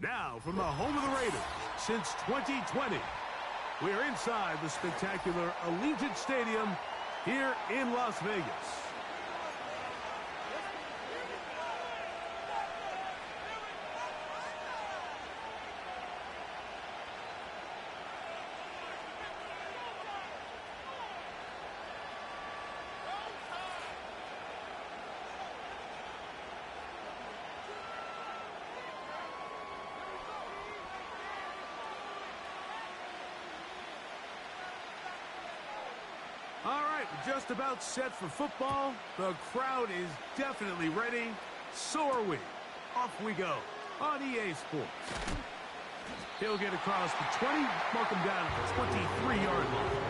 Now, from the home of the Raiders, since 2020, we are inside the spectacular Allegiant Stadium here in Las Vegas. All right, we're just about set for football. The crowd is definitely ready. So are we. Off we go on EA Sports. He'll get across the 20, mark him down at the 23-yard line.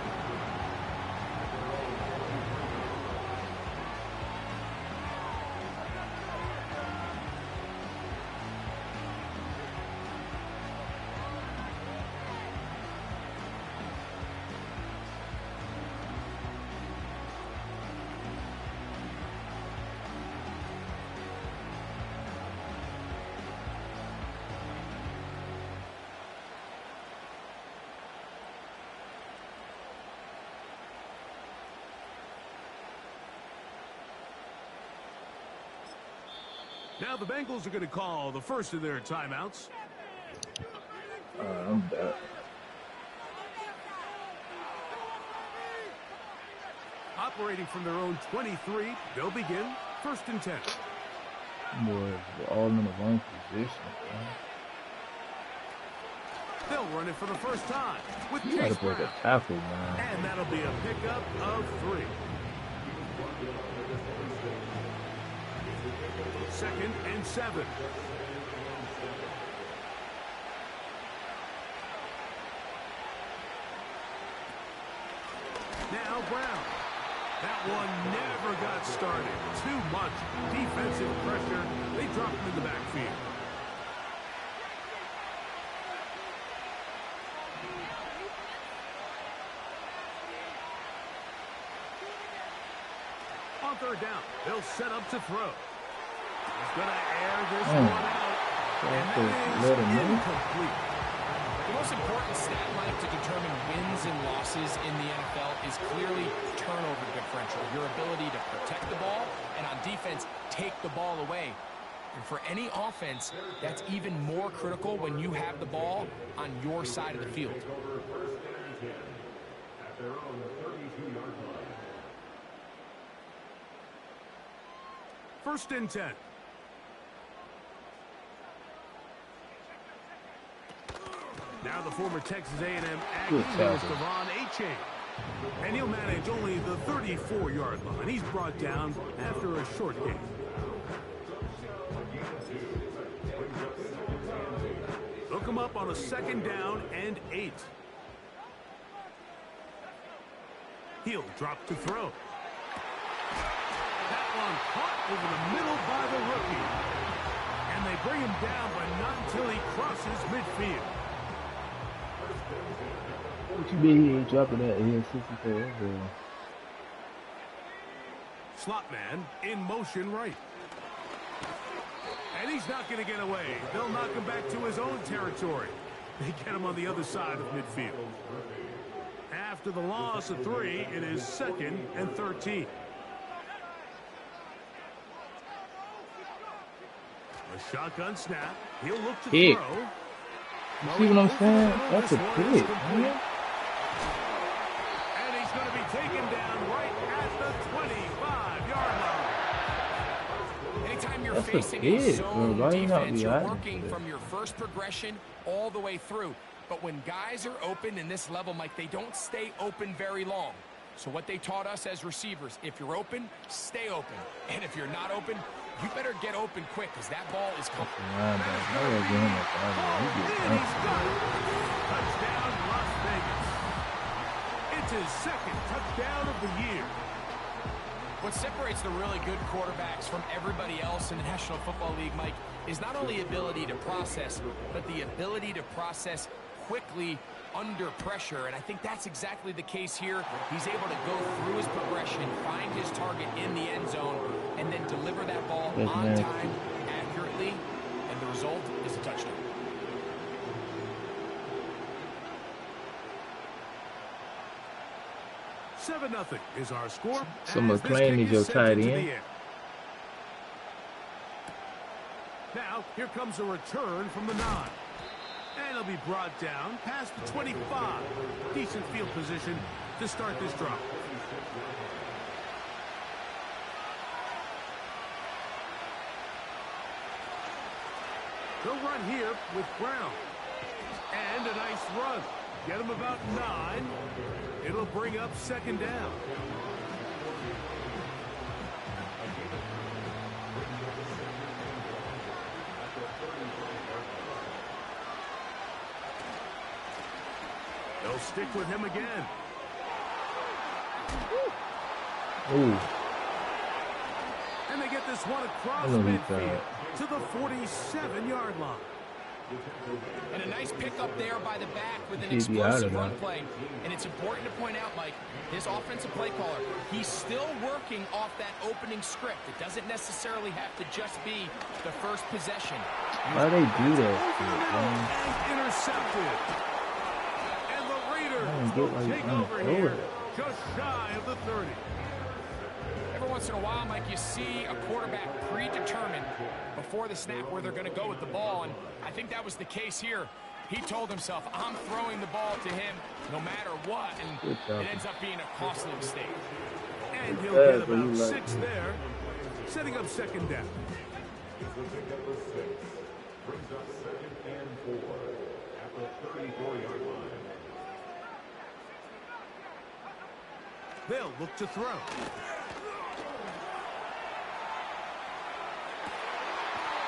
Now the Bengals are going to call the first of their timeouts. I'm back. Operating from their own 23, they'll begin 1st and 10. Boy, we're all in the wrong position. They'll run it for the first time with You gotta Chase break Brown. a tackle, man. And that'll be a pickup of 3. 2nd and 7. Now Brown. That one never got started. Too much defensive pressure. They dropped him in the backfield. On 3rd down, they'll set up to throw. He's going to air this one out. And that is incomplete. The most important stat, Mike, to determine wins and losses in the NFL is clearly turnover differential. Your ability to protect the ball and on defense, take the ball away. And for any offense, that's even more critical when you have the ball on your side of the field. First and 10. Now the former Texas A&M Aggie is Devon Achane. And he'll manage only the 34-yard line. He's brought down after a short game. Look him up on a 2nd down and 8. He'll drop to throw. That one caught over the middle by the rookie. And they bring him down, but not until he crosses midfield. What you mean he ain't dropping that? He had 64. Slot man in motion right. And he's not going to get away. They'll knock him back to his own territory. They get him on the other side of midfield. After the loss of 3, it is 2nd and 13. A shotgun snap. He'll look to throw. You see what I'm saying? That's a pick, man. And he's going to be taken down right at the 25-yard line. Anytime you're That's facing a a zone bro. defense, you're working from your first progression all the way through. But when guys are open in this level, Mike, they don't stay open very long. So what they taught us as receivers, if you're open, stay open. And if you're not open, you better get open quick because that ball is coming. Touchdown, Las Vegas. It's his 2nd touchdown of the year. What separates the really good quarterbacks from everybody else in the National Football League, Mike, is not only ability to process, but the ability to process quickly under pressure. And I think that's exactly the case here. He's able to go through his progression, find his target in the end zone, and then deliver that ball on time, accurately, and the result is a touchdown. 7-0 is our score. So as this McClain kick is your sent tight into end. the air. Now, here comes a return from the 9. And it'll be brought down past the 25. Decent field position to start this drive. They'll run here with Brown. And a nice run. Get him about 9. It'll bring up 2nd down. They'll stick with him again. Ooh. And they get this one across I know he midfield to the 47-yard line. And a nice pickup there by the back with an He'd be out of explosive run that. play. And it's important to point out, Mike, this offensive play caller, he's still working off that opening script. It doesn't necessarily have to just be the first possession. Why they do that Over shit, the middle man? and intercepted. And the Raiders Man, get will like take on over the here field. just shy of the 30. Every once in a while, Mike, you see a quarterback predetermined before the snap where they're going to go with the ball, and I think that was the case here. He told himself, I'm throwing the ball to him no matter what, and it ends up being a costly mistake. And he'll get about 6 there, setting up 2nd down. Brings up 2nd and 4 at the 34-yard line. They'll look to throw.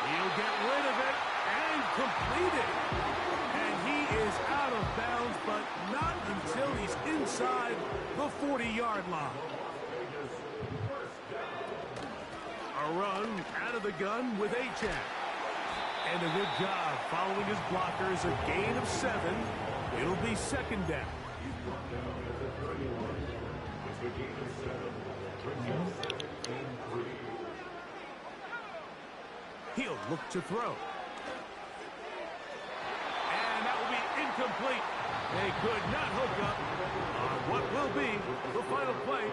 He'll get rid of it and complete it. And he is out of bounds, but not until he's inside the 40-yard line. A run out of the gun with Achane. And a good job following his blockers, a gain of 7. It'll be 2nd down. He'll look to throw. And that will be incomplete. They could not hook up on what will be the final play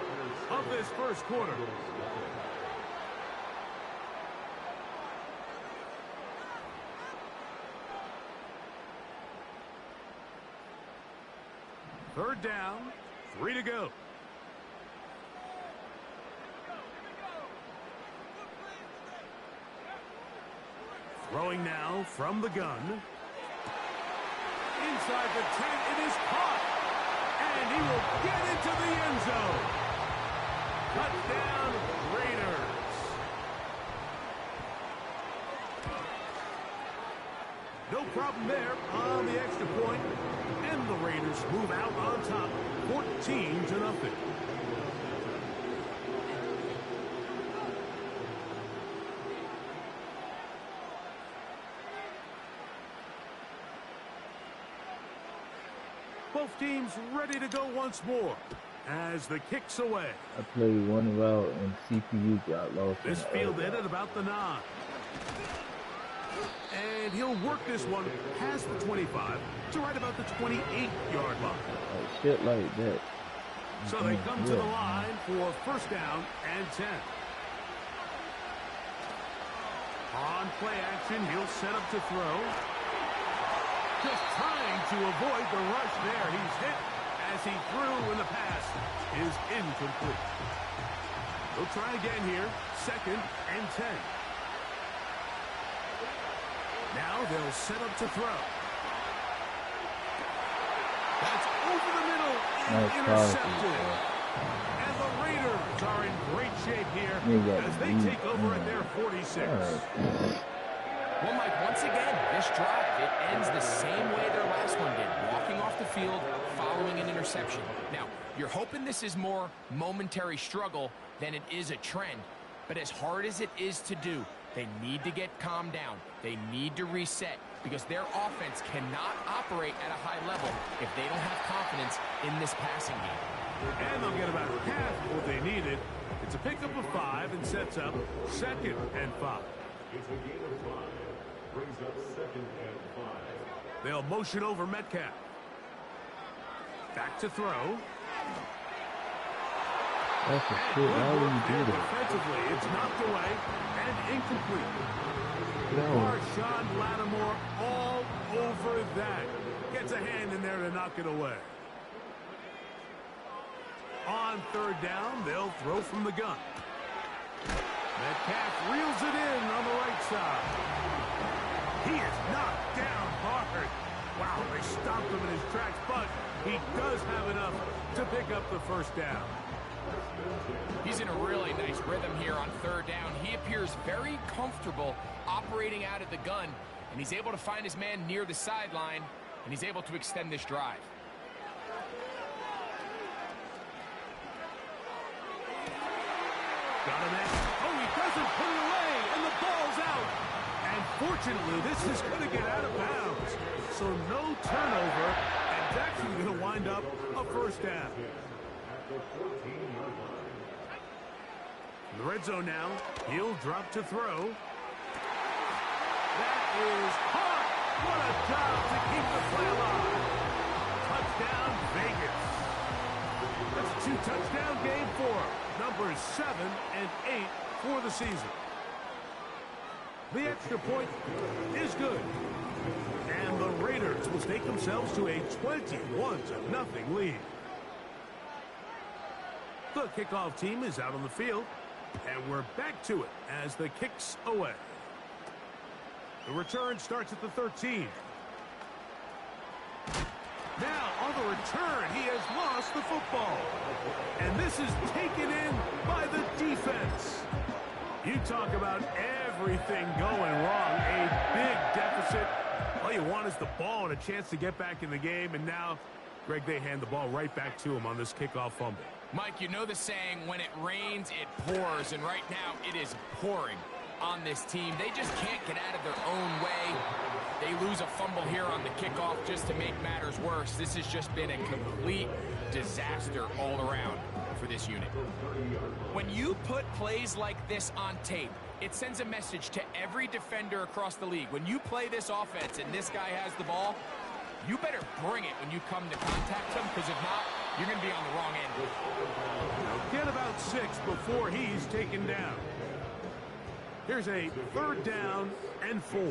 of this first quarter. Third down, 3 to go. Throwing now from the gun. Inside the 10, it is caught. And he will get into the end zone. Touchdown, Raiders. No problem there on the extra point. And the Raiders move out on top, 14-0. Both teams ready to go once more as the kick's away. I played one route and CPU got lost. This fielded at about the 9. And he'll work this one past the 25 to right about the 28-yard line. Like shit like that. So they come to the line for 1st down and 10. On play action, he'll set up to throw. Just trying to avoid the rush there. He's hit as he threw, and the pass is incomplete. They'll try again here, 2nd and 10. Now they'll set up to throw. That's over the middle and intercepted. And the Raiders are in great shape here as they take over at their 46. Well, Mike, once again, this drive, it ends the same way their last one did, walking off the field following an interception. Now, you're hoping this is more momentary struggle than it is a trend, but as hard as it is to do, they need to get calmed down. They need to reset because their offense cannot operate at a high level if they don't have confidence in this passing game. And they'll get about half of what they needed. It's a pickup of 5 and sets up 2nd and 5. It's a gain of 5. Brings up 2nd and 5. They'll motion over Metcalf. Back to throw. That's a shit. Why would you do that? Defensively, it's knocked away and incomplete. No. Marshawn Lattimore all over that. Gets a hand in there to knock it away. On third down, they'll throw from the gun. Metcalf reels it in on the right side. He is knocked down hard. Wow, they stopped him in his tracks, but he does have enough to pick up the first down. He's in a really nice rhythm here on third down. He appears very comfortable operating out of the gun, and he's able to find his man near the sideline, and he's able to extend this drive. Got him in. Oh, he doesn't put it away, and the ball's out. And fortunately, this is going to get out of bounds. So no turnover, and it's actually going to wind up a first down. In the red zone now, he'll drop to throw. That is hot. What a job to keep the play alive. Touchdown, Vegas. That's a 2-touchdown game for him. Numbers 7 and 8 for the season. The extra point is good. And the Raiders will stake themselves to a 21-0 lead. The kickoff team is out on the field, and we're back to it as the kick's away. The return starts at the 13. Now, on the return, he has lost the football. And this is taken in by the defense. You talk about everything going wrong. A big deficit. All you want is the ball and a chance to get back in the game. And now, Greg, they hand the ball right back to him on this kickoff fumble. Mike, you know the saying, when it rains, it pours. And right now, it is pouring on this team. They just can't get out of their own way. They lose a fumble here on the kickoff just to make matters worse. This has just been a complete disaster all around for this unit. When you put plays like this on tape, it sends a message to every defender across the league. When you play this offense and this guy has the ball, you better bring it when you come to contact him, because if not, you're going to be on the wrong end. Get about 6 before he's taken down. Here's a 3rd down and 4.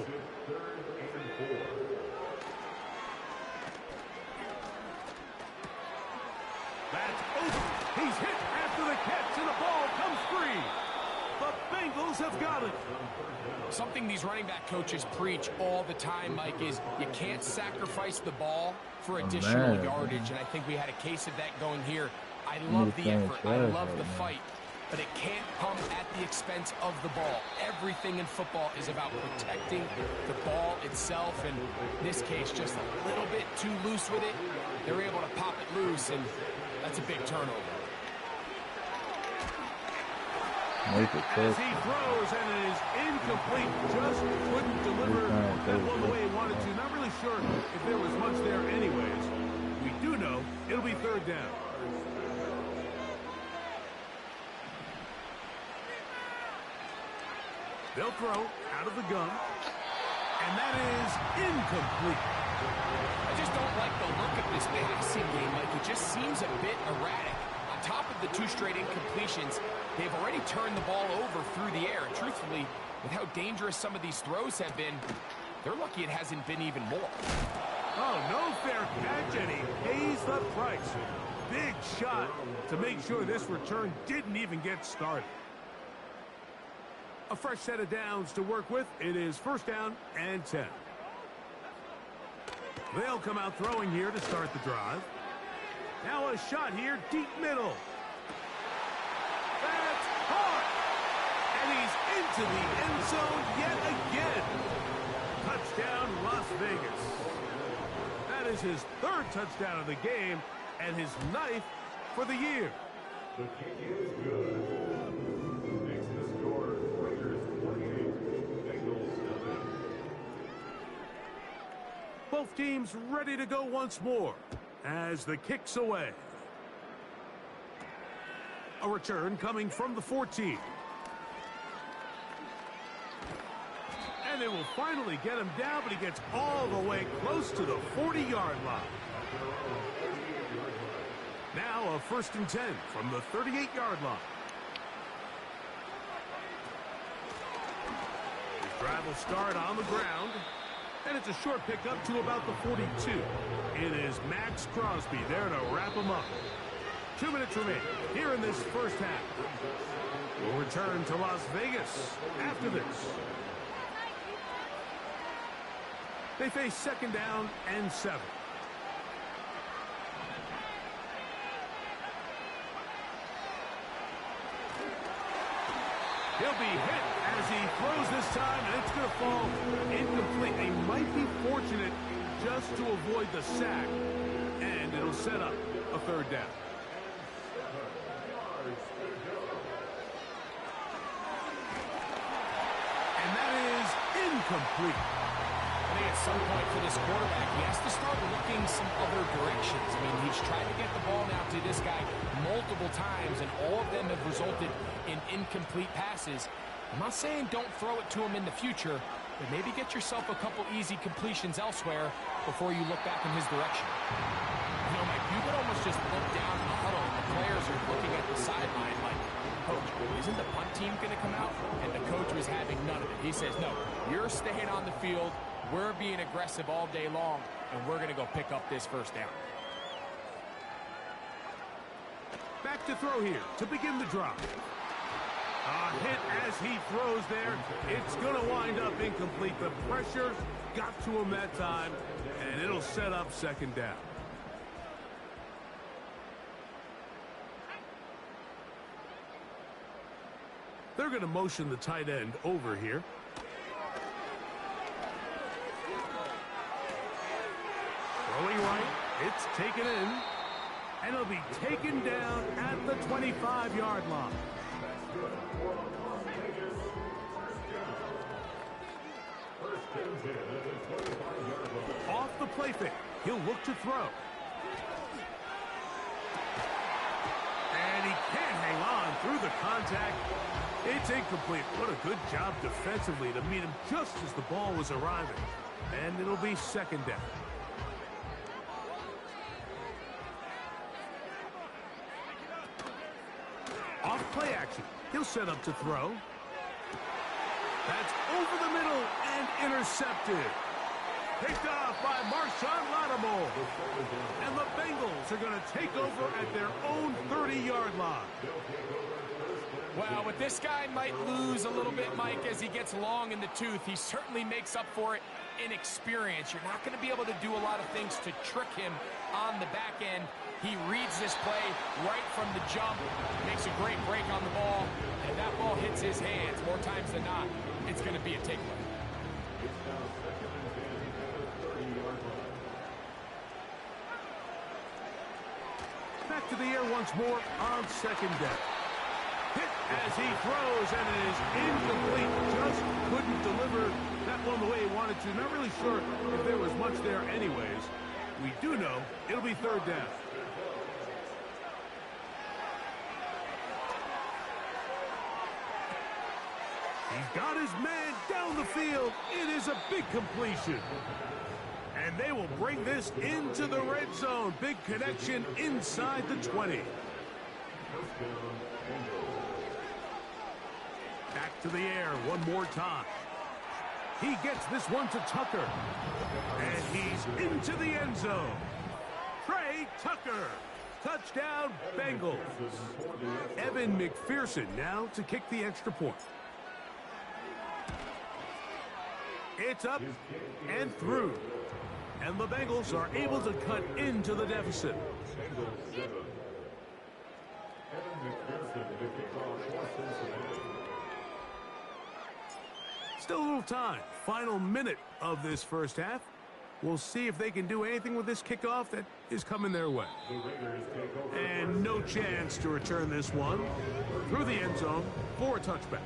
That's over. He's hit after the catch, and the ball comes free. The Bengals have got it. Something these running back coaches preach all the time, Mike, is you can't sacrifice the ball for additional yardage, and I think we had a case of that going here. I love the effort. I love the fight. But it can't come at the expense of the ball. Everything in football is about protecting the ball itself, and in this case, just a little bit too loose with it. They're able to pop it loose, and that's a big turnover. As he throws, and it is incomplete. Just couldn't deliver that one the way he wanted to. Not really sure if there was much there anyways. We do know it'll be 3rd down. They'll throw out of the gun, and that is incomplete. I just don't like the look of this passing game. Like, it just seems a bit erratic. On top of the 2 straight incompletions, they've already turned the ball over through the air. And truthfully, with how dangerous some of these throws have been, they're lucky it hasn't been even more. Oh, no fair catch, and he pays the price. Big shot to make sure this return didn't even get started. A fresh set of downs to work with. It is 1st down and 10. They'll come out throwing here to start the drive. Now a shot here, deep middle. That's hard. And he's into the end zone yet again. Touchdown, Las Vegas. That is his 3rd touchdown of the game and his 9th for the year. The kick is good. Makes the score Raiders 28, Bengals 7. Both teams ready to go once more as the kick's away. A return coming from the 14. And they will finally get him down, but he gets all the way close to the 40-yard line. Now a 1st and 10 from the 38-yard line. His drive will start on the ground, and it's a short pickup to about the 42. It is Max Crosby there to wrap him up. 2 minutes remain here in this first half. We'll return to Las Vegas after this. They face 2nd down and 7. He'll be hit as he throws this time, and it's going to fall incomplete. They might be fortunate just to avoid the sack, and it'll set up a 3rd down. And that is incomplete. I think at some point for this quarterback, he has to start looking some other directions. I mean, he's tried to get the ball now to this guy multiple times, and all of them have resulted in incomplete passes. I'm not saying don't throw it to him in the future, but maybe get yourself a couple easy completions elsewhere before you look back in his direction. You know, Mike, you could almost just look down in the huddle, and the players are looking at the sideline like, Coach, isn't the punt team going to come out? And the coach was having none of it. He says, no, you're staying on the field. We're being aggressive all day long, and we're going to go pick up this 1st down. Back to throw here to begin the drive. A hit as he throws there. It's going to wind up incomplete. The pressure got to him that time, and it'll set up 2nd down. They're going to motion the tight end over here. Throwing right, it's taken in, and it'll be taken down at the 25-yard line. Off the play fake, he'll look to throw. And he can't hang on through the contact. It's incomplete. What a good job defensively to meet him just as the ball was arriving. And it'll be 2nd down. Off play action. He'll set up to throw. That's over the middle and intercepted. Picked off by Marshawn Lattimore. And the Bengals are going to take over at their own 30-yard line. Well, with this guy might lose a little bit, Mike, as he gets long in the tooth. He certainly makes up for it in experience. You're not going to be able to do a lot of things to trick him on the back end. He reads this play right from the jump, makes a great break on the ball, and if that ball hits his hands more times than not, it's going to be a takeaway. Back to the air once more on 2nd down. Hit as he throws, and it is incomplete. Just couldn't deliver that one the way he wanted to. Not really sure if there was much there anyways. We do know it'll be 3rd down. He's got his man down the field. It is a big completion. And they will bring this into the red zone. Big connection inside the 20. Back to the air one more time. He gets this one to Tucker. And he's into the end zone. Trey Tucker. Touchdown, Bengals. Evan McPherson now to kick the extra point. It's up and through. And the Bengals are able to cut into the deficit. Still a little time. Final minute of this first half. We'll see if they can do anything with this kickoff that is coming their way. And no chance to return this one through the end zone for a touchback.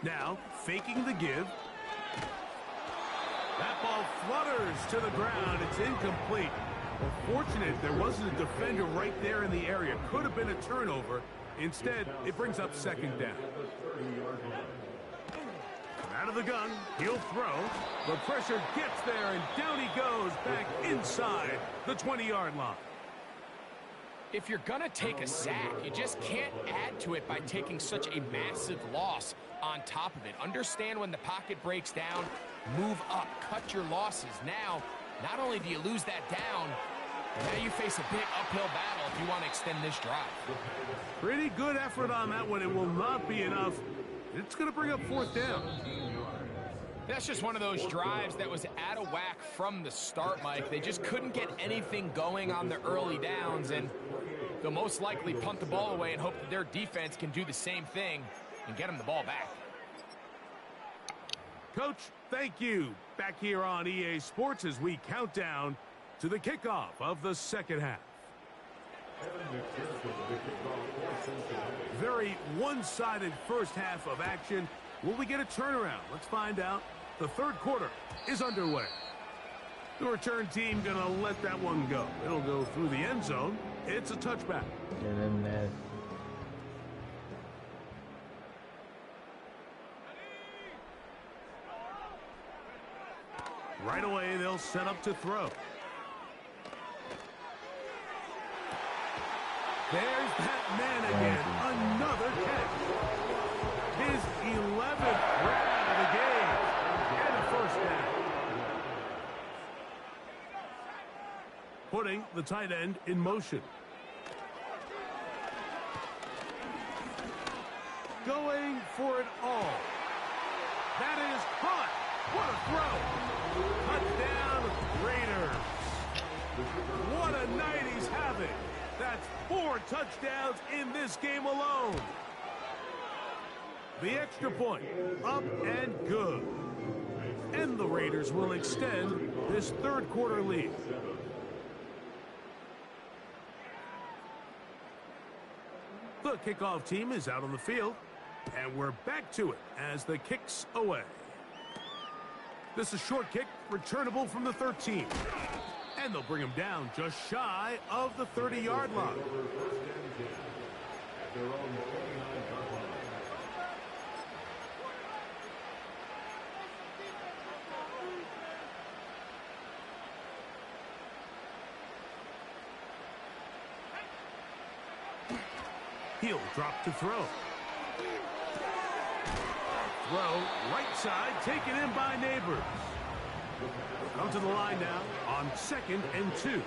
Now, faking the give. That ball flutters to the ground. It's incomplete. Well, fortunate there wasn't a defender right there in the area. Could have been a turnover, Instead, it brings up second down. Out of the gun, he'll throw. The pressure gets there, and down he goes back inside the 20-yard line. If you're going to take a sack, you just can't add to it by taking such a massive loss on top of it. Understand when the pocket breaks down, move up, cut your losses. Now, not only do you lose that down, now you face a big uphill battle if you want to extend this drive. Pretty good effort on that one. It will not be enough. It's going to bring up fourth down. That's just one of those drives that was out of whack from the start, Mike. They just couldn't get anything going on the early downs, and they'll most likely punt the ball away and hope that their defense can do the same thing and get them the ball back. Coach, thank you. Back here on EA Sports as we count down to the kickoff of the second half. Very one-sided first half of action. Will we get a turnaround? Let's find out. The third quarter is underway. The return team going to let that one go. It'll go through the end zone. It's a touchback. Yeah, them nasty. Right away, they'll set up to throw. There's that man again. Another catch. His 11th grab of the game. And a first down. Putting the tight end in motion. Going for it all. That is caught. What a throw. Touchdown, Raiders. What a night he's having. That's 4 touchdowns in this game alone. The extra point, up and good. And the Raiders will extend this third quarter lead. The kickoff team is out on the field, and we're back to it as the kick's away. This is a short kick, returnable from the 13. And they'll bring him down just shy of the 30-yard line. He'll drop to throw. Throw, right side, taken in by Neighbors. Come to the line now on 2nd and 2.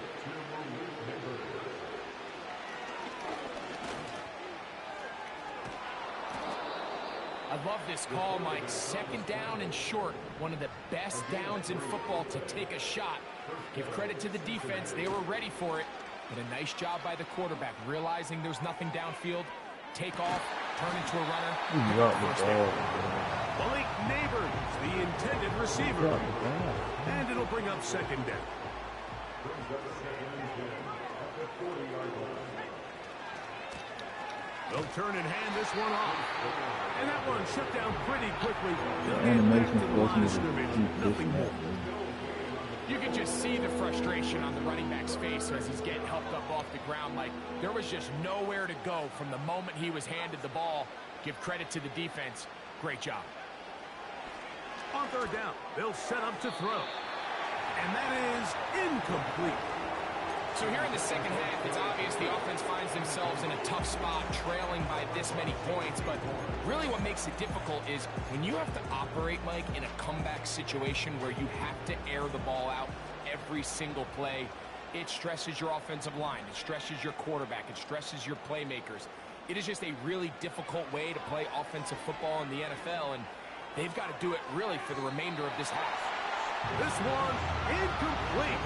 I love this call, Mike. 2nd down and short. One of the best downs in football to take a shot. Give credit to the defense. They were ready for it. But a nice job by the quarterback, realizing there's nothing downfield. Take off, turn into a runner. Malik Neighbors, the intended receiver. And it'll bring up 2nd down. They'll turn and hand this one off. And that one shut down pretty quickly. They'll get back to the line of scrimmage. Nothing more. You can just see the frustration on the running back's face as he's getting helped up off the ground. Like, there was just nowhere to go from the moment he was handed the ball. Give credit to the defense. Great job. On 3rd down, they'll set up to throw. And that is incomplete. So here in the second half, it's obvious the offense finds themselves in a tough spot, trailing by this many points. But really what makes it difficult is when you have to operate, Mike, in a comeback situation where you have to air the ball out every single play, it stresses your offensive line. It stresses your quarterback. It stresses your playmakers. It is just a really difficult way to play offensive football in the NFL, and they've got to do it really for the remainder of this half. This one incomplete.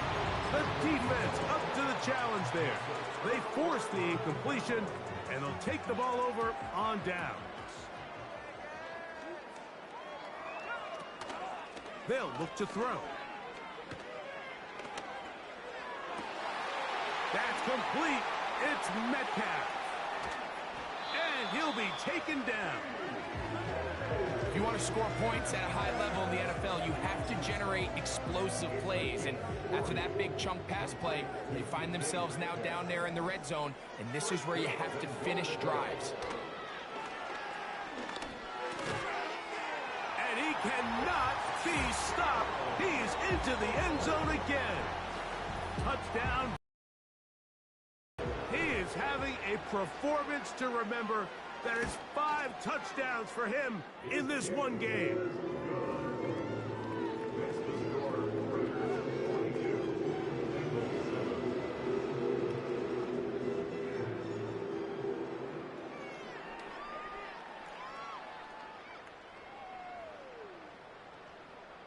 The defense up to the challenge there. They force the incompletion, and they'll take the ball over on downs. They'll look to throw. That's complete. It's Metcalf. And he'll be taken down. If you want to score points at a high level in the NFL, you have to generate explosive plays. And after that big chunk pass play, they find themselves now down there in the red zone, and this is where you have to finish drives. And he cannot be stopped. He's into the end zone again. Touchdown. He is having a performance to remember. That is 5 touchdowns for him in this one game.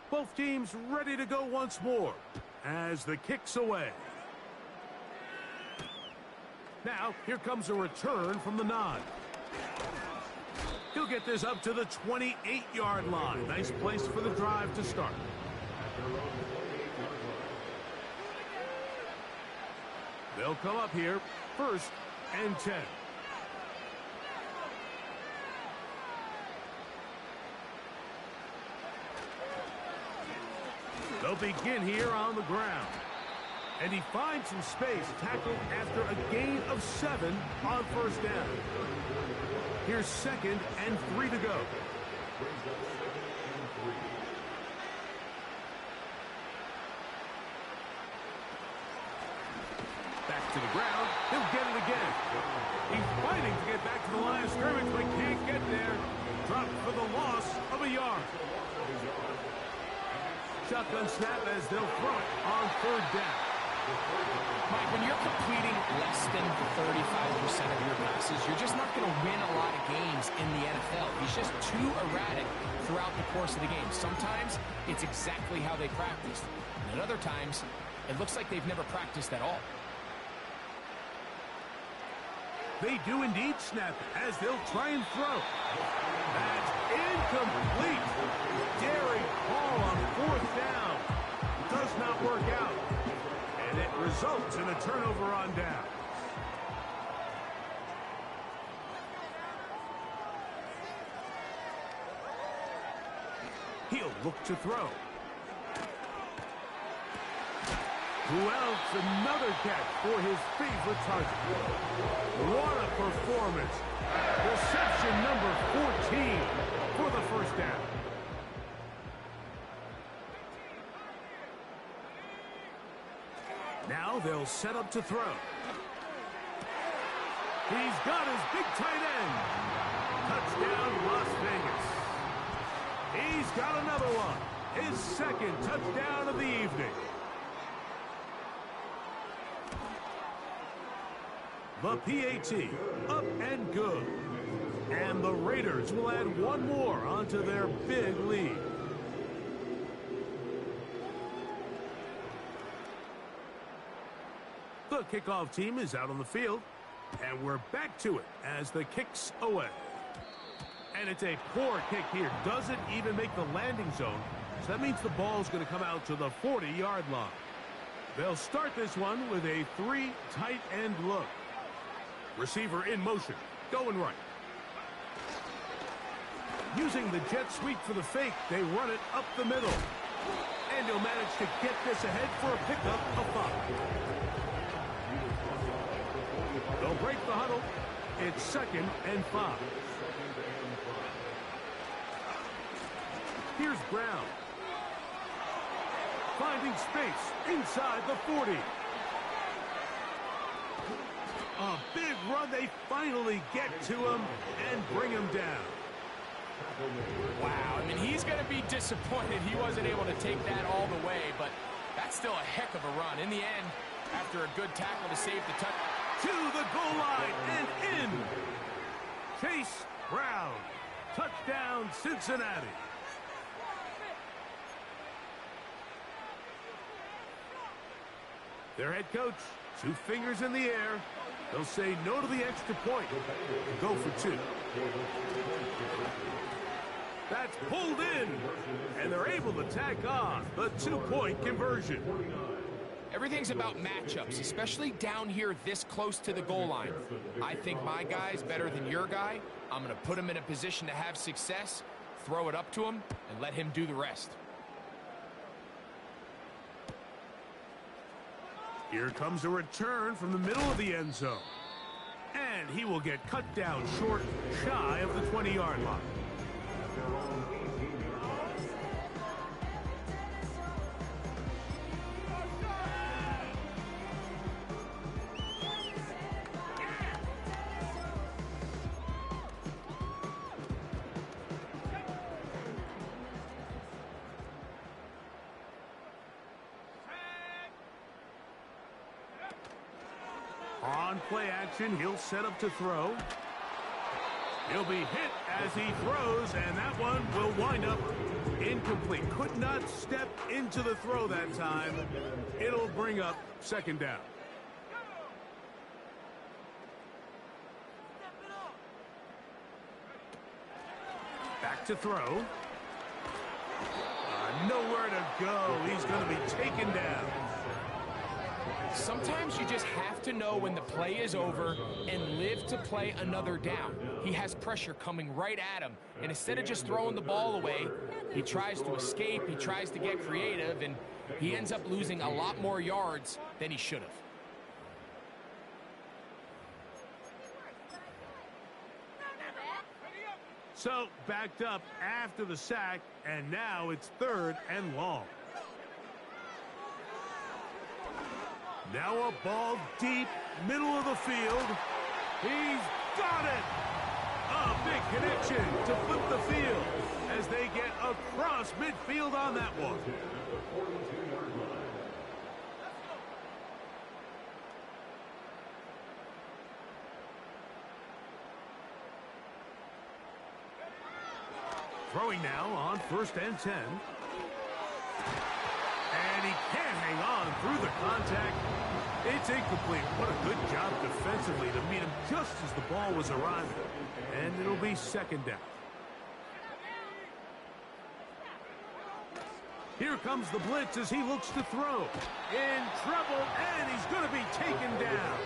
Both teams ready to go once more as the kick's away. Now, here comes a return from the 9. He'll get this up to the 28-yard line. Nice place for the drive to start. They'll come up here, 1st and 10. They'll begin here on the ground. And he finds some space, tackled after a gain of 7 on 1st down. Here's 2nd and 3 to go. Back to the ground. He'll get it again. He's fighting to get back to the line of scrimmage, but can't get there. Dropped for the loss of a yard. Shotgun snap as they'll throw it on 3rd down. Mike, when you're completing less than 35% of your passes, you're just not going to win a lot of games in the NFL. He's just too erratic throughout the course of the game. Sometimes it's exactly how they practiced. And at other times, it looks like they've never practiced at all. They do indeed snap it as they'll try and throw. That's incomplete. Daring ball on 4th down. Does not work out. And it results in a turnover on down. He'll look to throw. Who else? Another catch for his favorite target. What a performance. Reception number 14 for the 1st down. Now they'll set up to throw. He's got his big tight end. Touchdown, Las Vegas. He's got another one. His 2nd touchdown of the evening. The PAT, up and good. And the Raiders will add one more onto their big lead. The kickoff team is out on the field, and we're back to it as the kick's away. And it's a poor kick here. Doesn't even make the landing zone, so that means the ball's going to come out to the 40-yard line. They'll start this one with a 3 tight end look. Receiver in motion, going right. Using the jet sweep for the fake, they run it up the middle. And he'll manage to get this ahead for a pickup of 5. They'll break the huddle. It's 2nd and 5. Here's Brown. Finding space inside the 40. A big run. They finally get to him and bring him down. Wow, I mean, he's going to be disappointed he wasn't able to take that all the way, but that's still a heck of a run. In the end, after a good tackle to save the touchdown. To the goal line and in. Chase Brown. Touchdown, Cincinnati. Their head coach, 2 fingers in the air. They'll say no to the extra point and go for 2. That's pulled in, and they're able to tack on the 2-point conversion. Everything's about matchups, especially down here this close to the goal line. I think my guy's better than your guy. I'm going to put him in a position to have success. throw it up to him and let him do the rest. Here comes a return from the middle of the end zone. And he will get cut down short, shy of the 20-yard line. On play action, he'll set up to throw. He'll be hit as he throws, and that one will wind up incomplete. Could not step into the throw that time. It'll bring up second down. Back to throw. Nowhere to go. He's going to be taken down. Sometimes you just have to know when the play is over and live to play another down. He has pressure coming right at him, and instead of just throwing the ball away, he tries to escape, he tries to get creative, and he ends up losing a lot more yards than he should have. So, backed up after the sack, and now it's 3rd and long. Now a ball deep, middle of the field. He's got it! A big connection to flip the field as they get across midfield on that one. Throwing now on 1st and 10. And he can't hang on through the contact. It's incomplete. What a good job defensively to meet him just as the ball was arriving. And it'll be 2nd down. Here comes the blitz as he looks to throw. In trouble, and he's going to be taken down.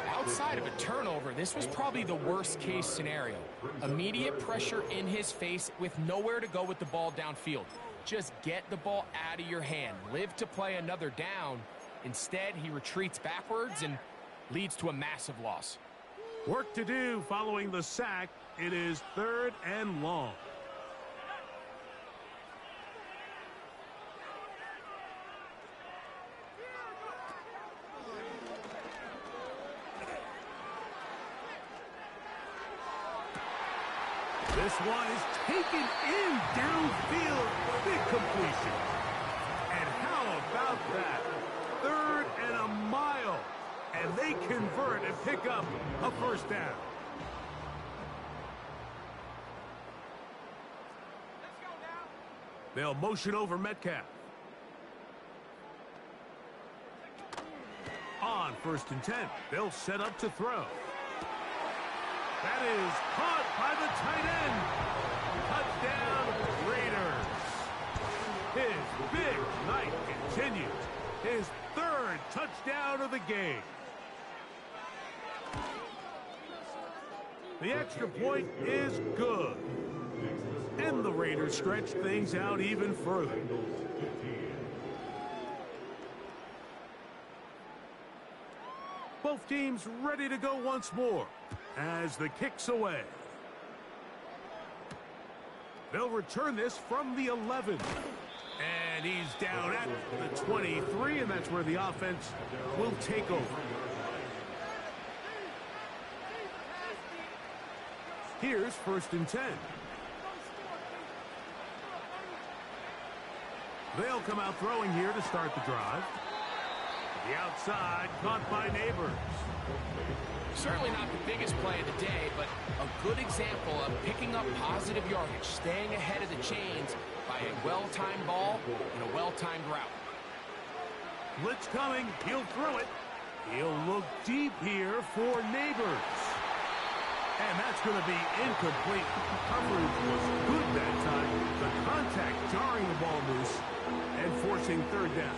Outside of a turnover, this was probably the worst case scenario. Immediate pressure in his face with nowhere to go with the ball downfield. Just get the ball out of your hand. Live to play another down. Instead, he retreats backwards and leads to a massive loss. Work to do following the sack. It is 3rd and long. This one is taken in downfield. Big completion. And how about that? 3rd and a mile. And they convert and pick up a 1st down. They'll motion over Metcalf. On 1st and 10, they'll set up to throw. That is caught by the tight end. Touchdown, Raiders. His big night continues. His 3rd touchdown of the game. The extra point is good. And the Raiders stretch things out even further. Both teams ready to go once more as the kick's away. They'll return this from the 11. And he's down at the 23, and that's where the offense will take over. Here's 1st and 10. They'll come out throwing here to start the drive. The outside caught by Neighbors. Certainly not the biggest play of the day, but a good example of picking up positive yardage, staying ahead of the chains by a well-timed ball and a well-timed route. Blitz coming. He'll throw it. He'll look deep here for Neighbors. And that's going to be incomplete. Coverage was good that time. The contact jarring the ball loose and forcing 3rd down.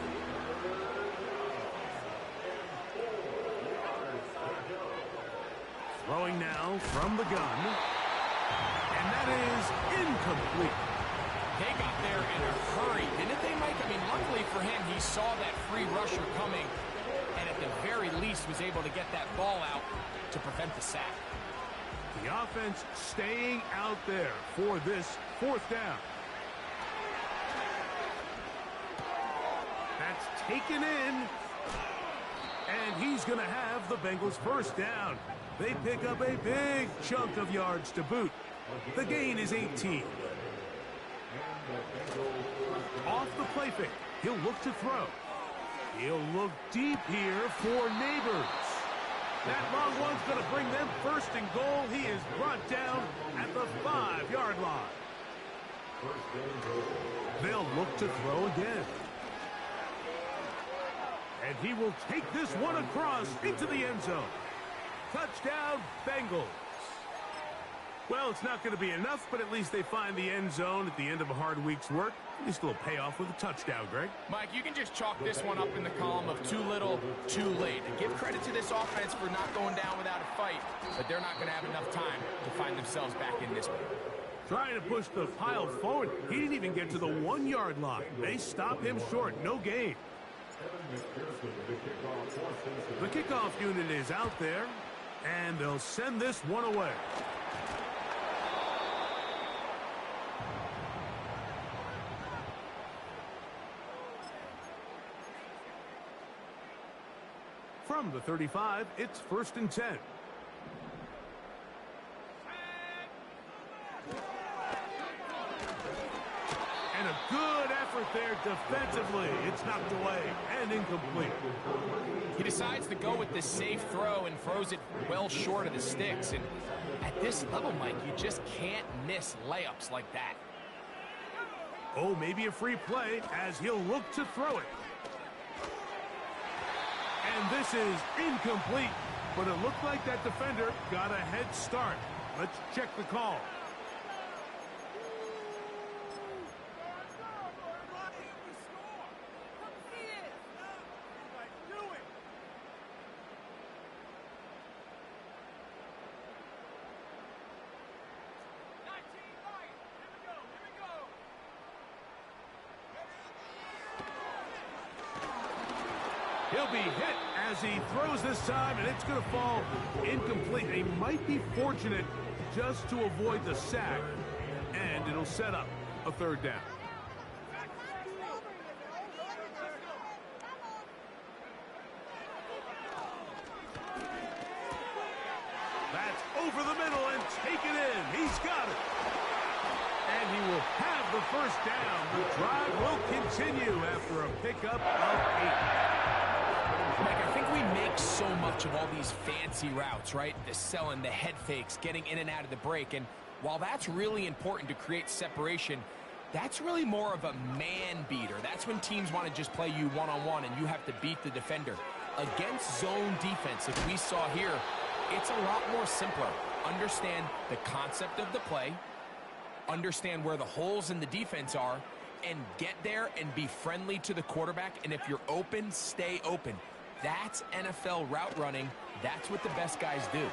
Throwing now from the gun. And that is incomplete. They got there in a hurry, didn't they, Mike? I mean, luckily for him, he saw that free rusher coming, and at the very least was able to get that ball out to prevent the sack. The offense staying out there for this fourth down. That's taken in. And he's going to have the Bengals first down. They pick up a big chunk of yards to boot. The gain is 18. Off the play fake, he'll look to throw. He'll look deep here for Neighbors. That long one's going to bring them first and goal. He is brought down at the 5-yard line. They'll look to throw again. And he will take this one across into the end zone. Touchdown, Bengals. Well, it's not going to be enough, but at least they find the end zone at the end of a hard week's work. At least it'll pay off with a touchdown, Greg. Mike, you can just chalk this one up in the column of too little, too late. And give credit to this offense for not going down without a fight, but they're not going to have enough time to find themselves back in this one. Trying to push the pile forward. He didn't even get to the 1-yard line. They stop him short. No gain. The kickoff unit is out there, and they'll send this one away. From the 35, it's 1st and 10. And a good effort there defensively. It's knocked away and incomplete. He decides to go with this safe throw and throws it well short of the sticks. And at this level, Mike, you just can't miss layups like that. Oh, maybe a free play as he'll look to throw it. And this is incomplete, but it looked like that defender got a head start. Let's check the call. He'll be hit as he throws this time, and it's going to fall incomplete. They might be fortunate just to avoid the sack, and it'll set up a 3rd down. That's over the middle and taken in. He's got it. And he will have the first down. The drive will continue after a pickup of 8. Mike, I think we make so much of all these fancy routes, right? The selling, the head fakes, getting in and out of the break. And while that's really important to create separation, that's really more of a man beater. That's when teams want to just play you one-on-one and you have to beat the defender. Against zone defense, like we saw here, it's a lot more simpler. Understand the concept of the play, understand where the holes in the defense are, and get there and be friendly to the quarterback. And if you're open, stay open. That's NFL route running. That's what the best guys do. And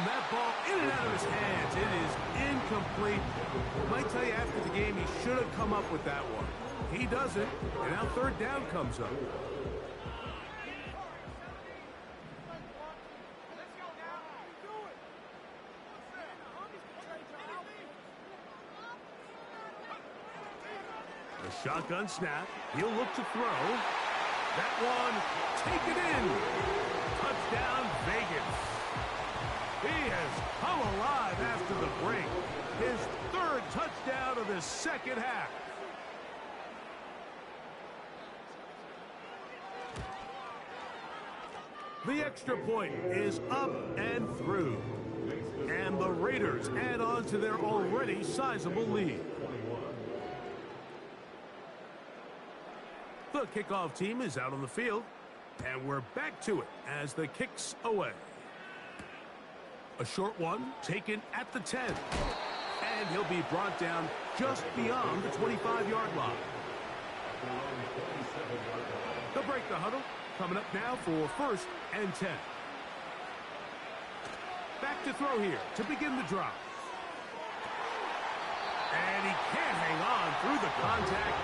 that ball in and out of his hands. It is incomplete. Might tell you after the game he should have come up with that one. He doesn't, and now 3rd down comes up. A shotgun snap. He'll look to throw. That one taken in. Touchdown, Vegas. He has come alive after the break. His 3rd touchdown of the 2nd half. The extra point is up and through. And the Raiders add on to their already sizable lead. The kickoff team is out on the field, and we're back to it as the kick's away. A short one taken at the 10, and he'll be brought down just beyond the 25-yard line. They'll break the huddle, coming up now for 1st and 10. Back to throw here to begin the drop. And he can't hang on through the contact.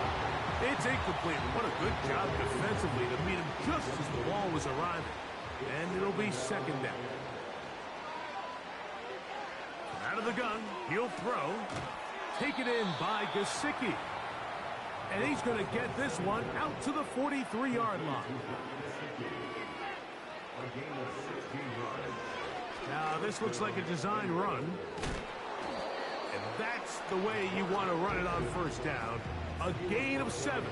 It's incomplete. What a good job defensively to meet him just as the ball was arriving. And it'll be second down. Out of the gun, he'll throw. Taken in by Gesicki. And he's going to get this one out to the 43-yard line. Now, this looks like a design run. And that's the way you want to run it on first down. A gain of 7.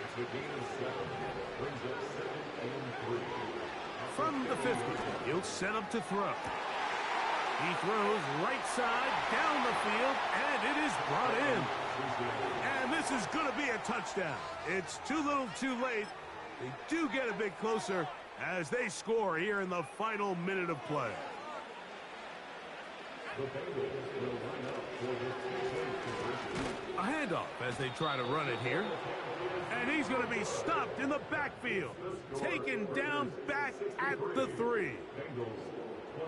It's a gain of 7. Brings up 2nd and 3. From the 50, he'll set up to throw. He throws right side down the field, and it is brought in. And this is going to be a touchdown. It's too little too late. They do get a bit closer as they score here in the final minute of play. The Bengals will line up for the two-point conversion. A handoff as they try to run it here. And he's going to be stopped in the backfield. Taken down back at the 3.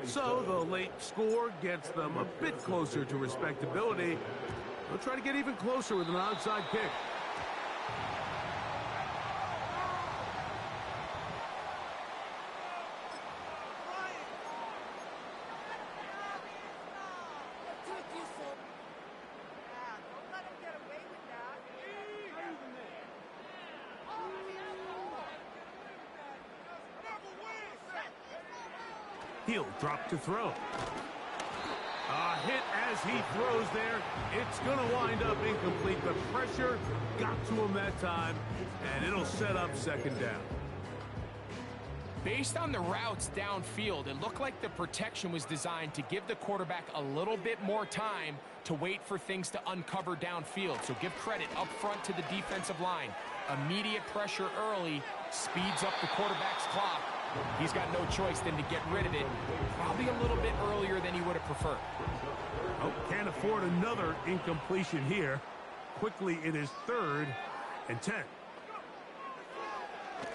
So the late score gets them a bit closer to respectability. They'll try to get even closer with an onside kick. He'll drop to throw. A hit as he throws there. It's going to wind up incomplete. The pressure got to him that time, and it'll set up second down. Based on the routes downfield, it looked like the protection was designed to give the quarterback a little bit more time to wait for things to uncover downfield. So give credit up front to the defensive line. Immediate pressure early speeds up the quarterback's clock. He's got no choice than to get rid of it, probably a little bit earlier than he would have preferred. Oh, can't afford another incompletion here. Quickly, it is 3rd and 10.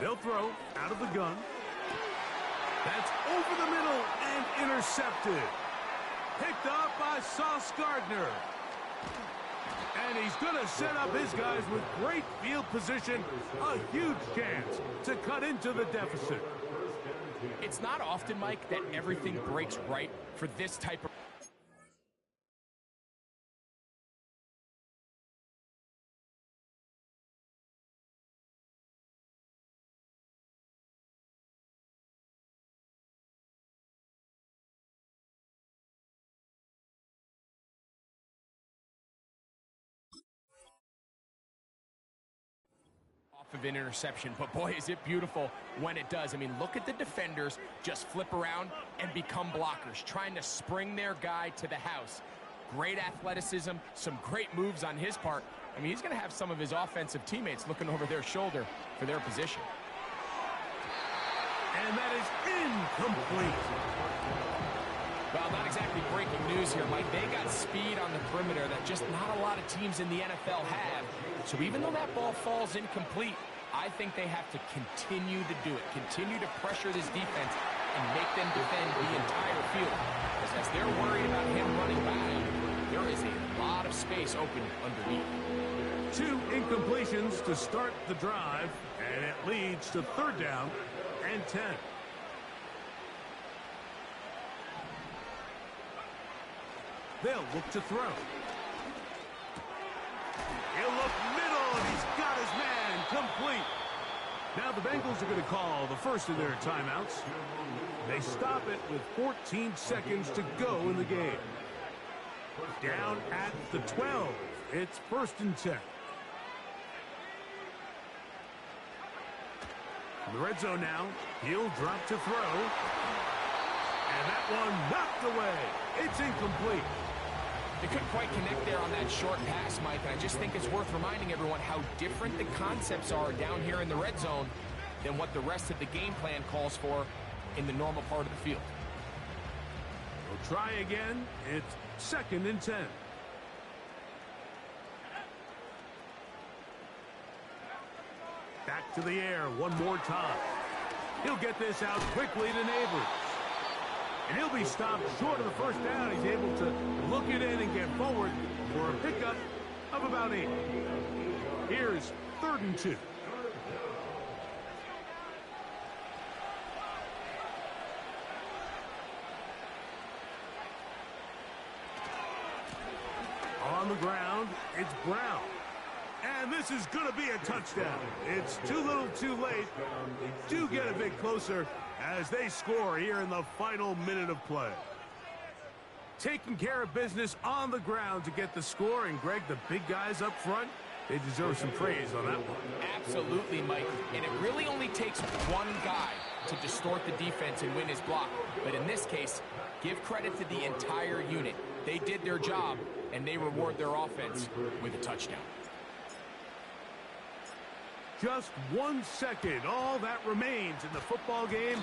They'll throw out of the gun. That's over the middle and intercepted. Picked up by Sauce Gardner. And he's going to set up his guys with great field position. A huge chance to cut into the deficit. It's not often, Mike, that everything breaks right for this type of... of an interception, but boy, is it beautiful when it does. I mean, look at the defenders just flip around and become blockers, trying to spring their guy to the house. Great athleticism, some great moves on his part. I mean, he's going to have some of his offensive teammates looking over their shoulder for their position. And that is incomplete. Well, not exactly breaking news here, Mike. They got speed on the perimeter that just not a lot of teams in the NFL have. So even though that ball falls incomplete, I think they have to continue to do it, continue to pressure this defense and make them defend the entire field. Because as they're worried about him running by, there is a lot of space open underneath. 2 incompletions to start the drive, and it leads to 3rd down and 10. They'll look to throw. He'll look middle, and he's got his man complete. Now the Bengals are going to call the first of their timeouts. They stop it with 14 seconds to go in the game. Down at the 12. It's 1st and 10. In the red zone now. He'll drop to throw. And that one knocked away. It's incomplete. They couldn't quite connect there on that short pass, Mike, and I just think it's worth reminding everyone how different the concepts are down here in the red zone than what the rest of the game plan calls for in the normal part of the field. We'll try again. It's 2nd and 10. Back to the air one more time. He'll get this out quickly to Neighbors. And he'll be stopped short of the first down. He's able to look it in and get forward for a pickup of about 8. Here's 3rd and 2. On the ground, it's Brown. And this is going to be a touchdown. It's too little too late. They do get a bit closer as they score here in the final minute of play. Taking care of business on the ground to get the score. And, Greg, the big guys up front, they deserve some praise on that one. Absolutely, Mike. And it really only takes one guy to distort the defense and win his block. But in this case, give credit to the entire unit. They did their job, and they reward their offense with a touchdown. Just 1 second, all that remains in the football game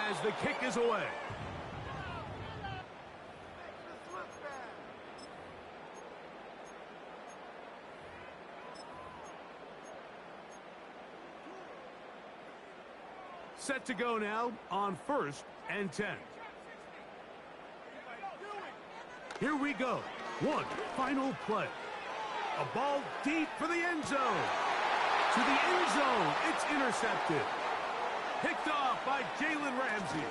as the kick is away. Set to go now on 1st and 10. Here we go. One final play. A ball deep for the end zone. To the end zone, it's intercepted. Picked off by Jalen Ramsey.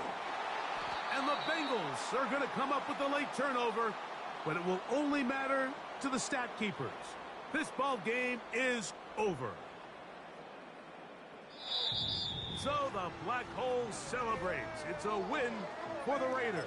And the Bengals are going to come up with a late turnover, but it will only matter to the stat keepers. This ball game is over. So the Black Hole celebrates. It's a win for the Raiders.